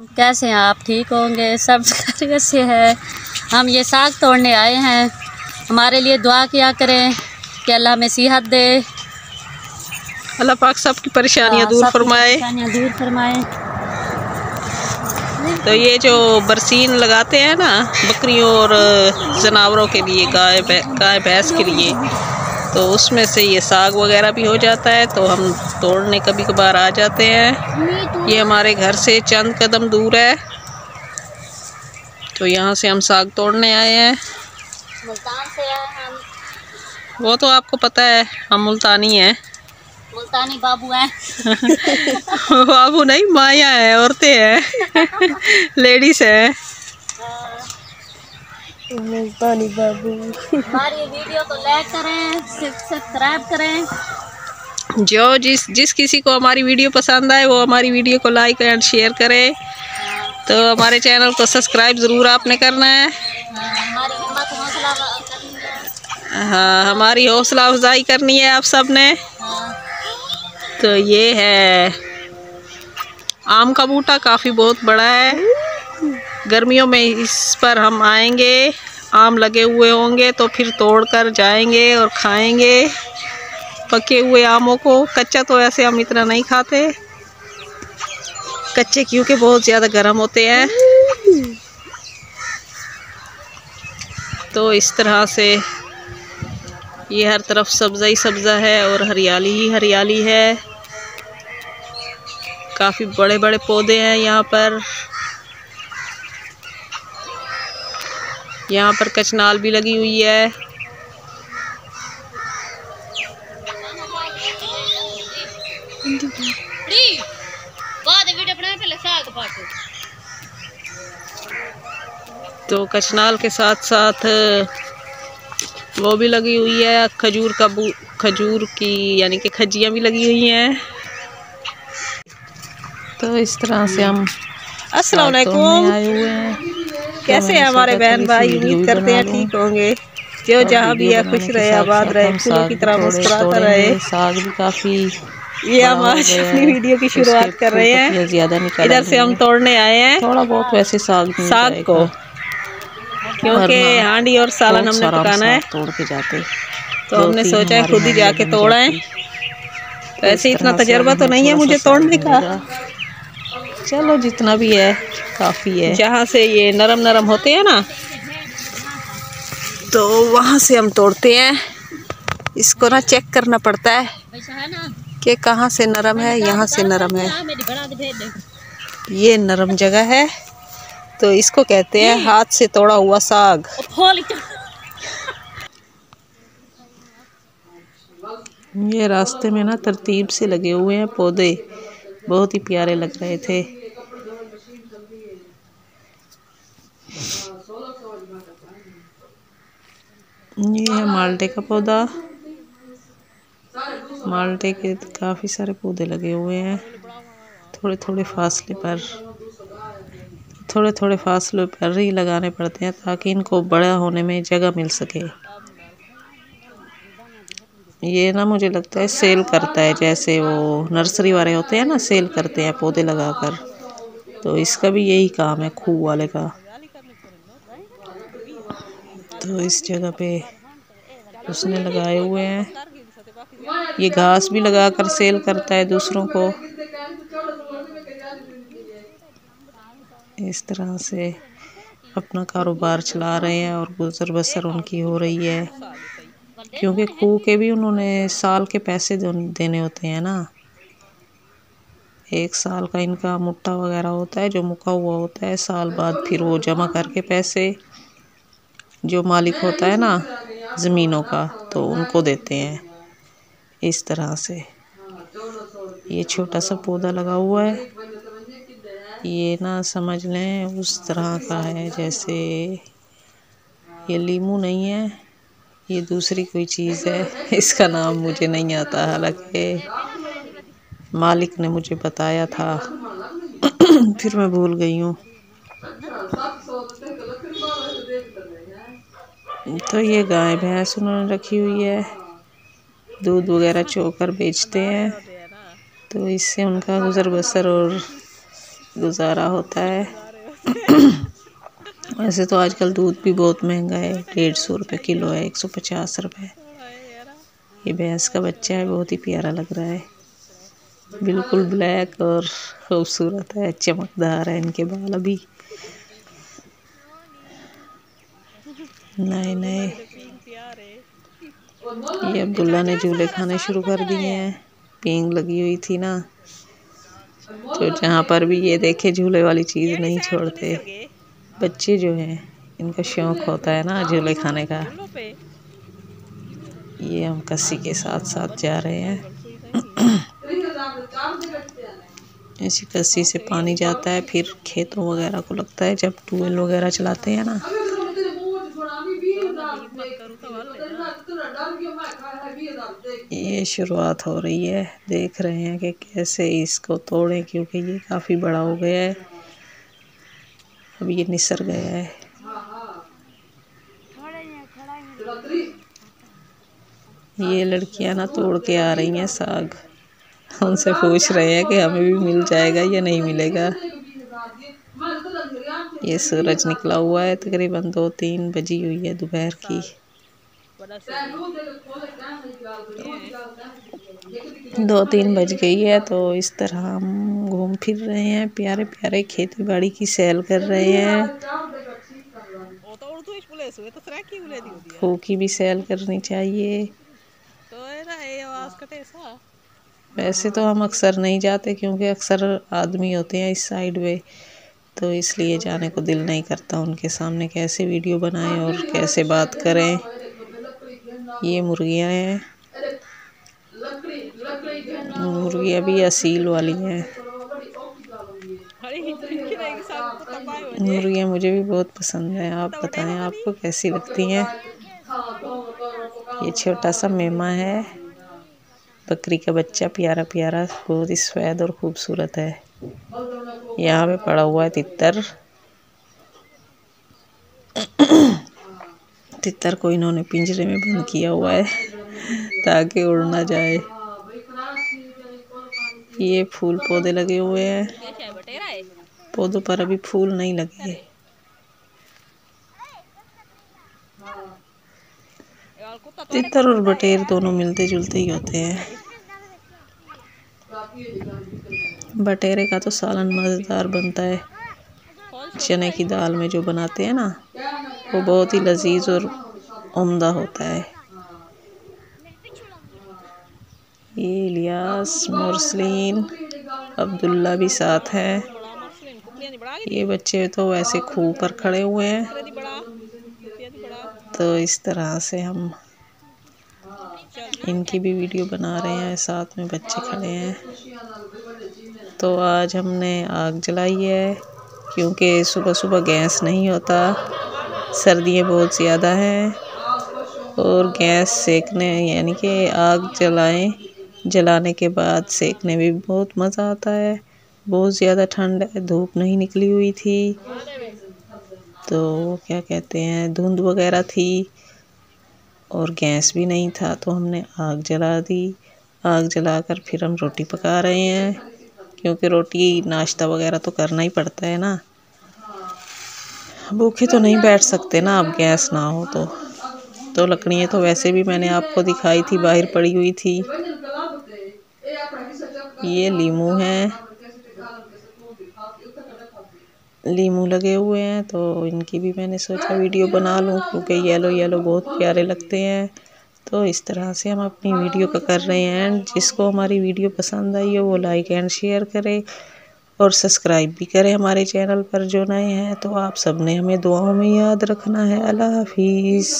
कैसे हैं आप? ठीक होंगे? सब खैरियत से है। हम ये साग तोड़ने आए हैं। हमारे लिए दुआ किया करें कि अल्लाह में सेहत दे, अल्लाह पाक सबकी परेशानियां दूर फरमाए। तो ये जो बरसीन लगाते हैं ना बकरियों और जानवरों के लिए, गाय भैंस के लिए, तो उसमें से ये साग वगैरह भी हो जाता है। तो हम तोड़ने कभी कभार आ जाते हैं। ये हमारे घर से चंद कदम दूर है, तो यहाँ से हम साग तोड़ने आए हैं। मुल्तान से आए हम। वो तो आपको पता है, हम मुल्तानी हैं। मुल्तानी बाबू हैं। बाबू नहीं, माया है, औरतें हैं। लेडीज है। मुल्तानी बाबू। हमारी वीडियो को लाइक करें, सब्सक्राइब करें। जो जिस किसी को हमारी वीडियो पसंद आए वो हमारी वीडियो को लाइक एंड शेयर करे। तो हमारे चैनल को सब्सक्राइब ज़रूर आपने करना है। हमारी हिम्मत हौसला करनी है। हाँ, हमारी हौसला अफजाई करनी है आप सब ने। तो ये है आम का बूटा, काफ़ी बहुत बड़ा है। गर्मियों में इस पर हम आएंगे, आम लगे हुए होंगे तो फिर तोड़ कर जाएंगे और खाएंगे पके हुए आमों को। कच्चा तो ऐसे हम इतना नहीं खाते, कच्चे क्योंकि बहुत ज़्यादा गर्म होते हैं। तो इस तरह से ये हर तरफ सब्ज़ा ही सब्ज़ा है और हरियाली ही हरियाली है। काफ़ी बड़े बड़े पौधे हैं यहाँ पर। यहाँ पर कचनाल भी लगी हुई है। तो कचनाल के साथ साथ वो भी लगी हुई है, खजूर की यानी कि खजियाँ भी लगी हुई हैं। तो इस तरह से हम अस्सलाम वालेकुम आए हुए हैं। कैसे हैं हमारे बहन भाई? उम्मीद करते हैं ठीक होंगे। जो जहाँ भी है खुश रहे, आबाद रहे, फूलों की तरह मुस्कुराता रहे। साग भी काफी, ये हम आज अपनी वीडियो की शुरुआत कर रहे हैं। इधर से हम तोड़ने आए हैं थोड़ा बहुत वैसे साग को, क्योंकि हांडी और सालन हमने पकाना है। तोड़ के जाते तो हमने सोचा है खुद ही जाके तोड़ाएं। तो ऐसे इतना तजर्बा तो नहीं है मुझे तोड़ने का, चलो जितना भी है काफ़ी है। जहाँ से ये नरम नरम होते हैं ना, तो वहाँ से हम तोड़ते हैं। इसको ना चेक करना पड़ता है कि कहाँ से नरम है। यहाँ से नरम है, ये नरम जगह है, तो इसको कहते हैं हाथ से तोड़ा हुआ साग। ये रास्ते में ना तरतीब से लगे हुए हैं पौधे, बहुत ही प्यारे लग रहे थे। ये है माल्टे का पौधा। माल्टे के काफ़ी सारे पौधे लगे हुए हैं, थोड़े थोड़े फासले पर ही लगाने पड़ते हैं ताकि इनको बड़ा होने में जगह मिल सके। ये ना मुझे लगता है सेल करता है, जैसे वो नर्सरी वाले होते हैं ना, सेल करते हैं पौधे लगाकर। तो इसका भी यही काम है, खूह वाले का। तो इस जगह पे उसने लगाए हुए हैं। ये घास भी लगाकर सेल करता है दूसरों को। इस तरह से अपना कारोबार चला रहे हैं और गुजर बसर उनकी हो रही है, क्योंकि खूह के भी उन्होंने साल के पैसे देने होते हैं ना। एक साल का इनका मुट्ठा वगैरह होता है जो मुका हुआ होता है, साल बाद फिर वो जमा करके पैसे जो मालिक होता है ना ज़मीनों का, तो उनको देते हैं। इस तरह से ये छोटा सा पौधा लगा हुआ है। ये ना समझ लें उस तरह का है जैसे, ये लीमू नहीं है, ये दूसरी कोई चीज़ है। इसका नाम मुझे नहीं आता, हालांकि मालिक ने मुझे बताया था। फिर मैं भूल गई हूँ। तो ये गाय भैंस उन्होंने रखी हुई है, दूध वगैरह चोकर बेचते हैं, तो इससे उनका गुजर बसर और गुजारा होता है। वैसे तो आजकल दूध भी बहुत महंगा है, 150 रुपये किलो है, 150 रुपये। ये भैंस का बच्चा है, बहुत ही प्यारा लग रहा है, बिल्कुल ब्लैक और खूबसूरत है, चमकदार है इनके बाल अभी नए नए। ये अब्दुल्ला ने झूले खाने शुरू कर दिए हैं, पींग लगी हुई थी ना, तो जहाँ पर भी ये देखे झूले वाली चीज़ नहीं छोड़ते। बच्चे जो हैं इनका शौक होता है ना झूले खाने का। ये हम कस्सी के साथ साथ जा रहे हैं। ऐसी कस्सी से पानी जाता है, फिर खेतों वगैरह को लगता है जब ट्यूबवेल वगैरह चलाते हैं ना। ये शुरुआत हो रही है, देख रहे हैं कि कैसे इसको तोड़ें, क्योंकि ये काफ़ी बड़ा हो गया है, अब ये निसर गया है। ये लड़कियां ना तोड़ के आ रही हैं साग, उनसे पूछ रहे हैं कि हमें भी मिल जाएगा या नहीं मिलेगा। ये सूरज निकला हुआ है, तकरीबन 2-3 बजी हुई है दोपहर की। 2-3 बज गई है, तो इस तरह हम घूम फिर रहे हैं, प्यारे प्यारे खेती बाड़ी की सैर कर रहे हैं। फू की भी सैर करनी चाहिए। वैसे तो हम अक्सर नहीं जाते, क्योंकि अक्सर आदमी होते हैं इस साइड में, तो इसलिए जाने को दिल नहीं करता। उनके सामने कैसे वीडियो बनाएं और कैसे बात करें। ये मुर्गियां हैं, मुर्गियां भी असील वाली हैं। मुर्गियां मुझे भी बहुत पसंद है, आप बताएं आपको कैसी लगती हैं। ये छोटा सा मेमा है, बकरी का बच्चा, प्यारा प्यारा, बहुत ही सफेद और खूबसूरत है। यहाँ पे पड़ा हुआ है तितर। तितर को इन्होंने पिंजरे में बंद किया हुआ है ताकि उड़ ना जाए। ये फूल पौधे लगे हुए हैं, पौधों पर अभी फूल नहीं लगे। तितर और बटेर दोनों मिलते जुलते ही होते हैं। बटेरे का तो सालन मज़ेदार बनता है, चने की दाल में जो बनाते हैं ना, वो बहुत ही लजीज और उम्दा होता है। ये इलियास, मुरसलीन, अब्दुल्ला भी साथ है। ये बच्चे तो वैसे खूह पर खड़े हुए हैं, तो इस तरह से हम इनकी भी वीडियो बना रहे हैं, साथ में बच्चे खड़े हैं। तो आज हमने आग जलाई है, क्योंकि सुबह सुबह गैस नहीं होता, सर्दियाँ बहुत ज़्यादा हैं, और गैस सेकने यानी कि आग जलाने के बाद सेकने में भी बहुत मज़ा आता है। बहुत ज़्यादा ठंड है, धूप नहीं निकली हुई थी, तो क्या कहते हैं, धुंध वगैरह थी और गैस भी नहीं था, तो हमने आग जला दी। आग जलाकर फिर हम रोटी पका रहे हैं, क्योंकि रोटी नाश्ता वगैरह तो करना ही पड़ता है ना, भूखे तो नहीं बैठ सकते ना, अब गैस ना हो तो लकड़ियाँ तो वैसे भी मैंने आपको दिखाई थी, बाहर पड़ी हुई थी। ये लीमू है, लीमू लगे हुए हैं, तो इनकी भी मैंने सोचा वीडियो बना लूं, क्योंकि येलो येलो बहुत प्यारे लगते हैं। तो इस तरह से हम अपनी वीडियो का कर रहे हैं एंड जिसको हमारी वीडियो पसंद आई हो वो लाइक एंड शेयर करे और सब्सक्राइब भी करें हमारे चैनल पर। जो नए हैं तो आप सबने हमें दुआओं में याद रखना है। अल्लाह हाफिज़।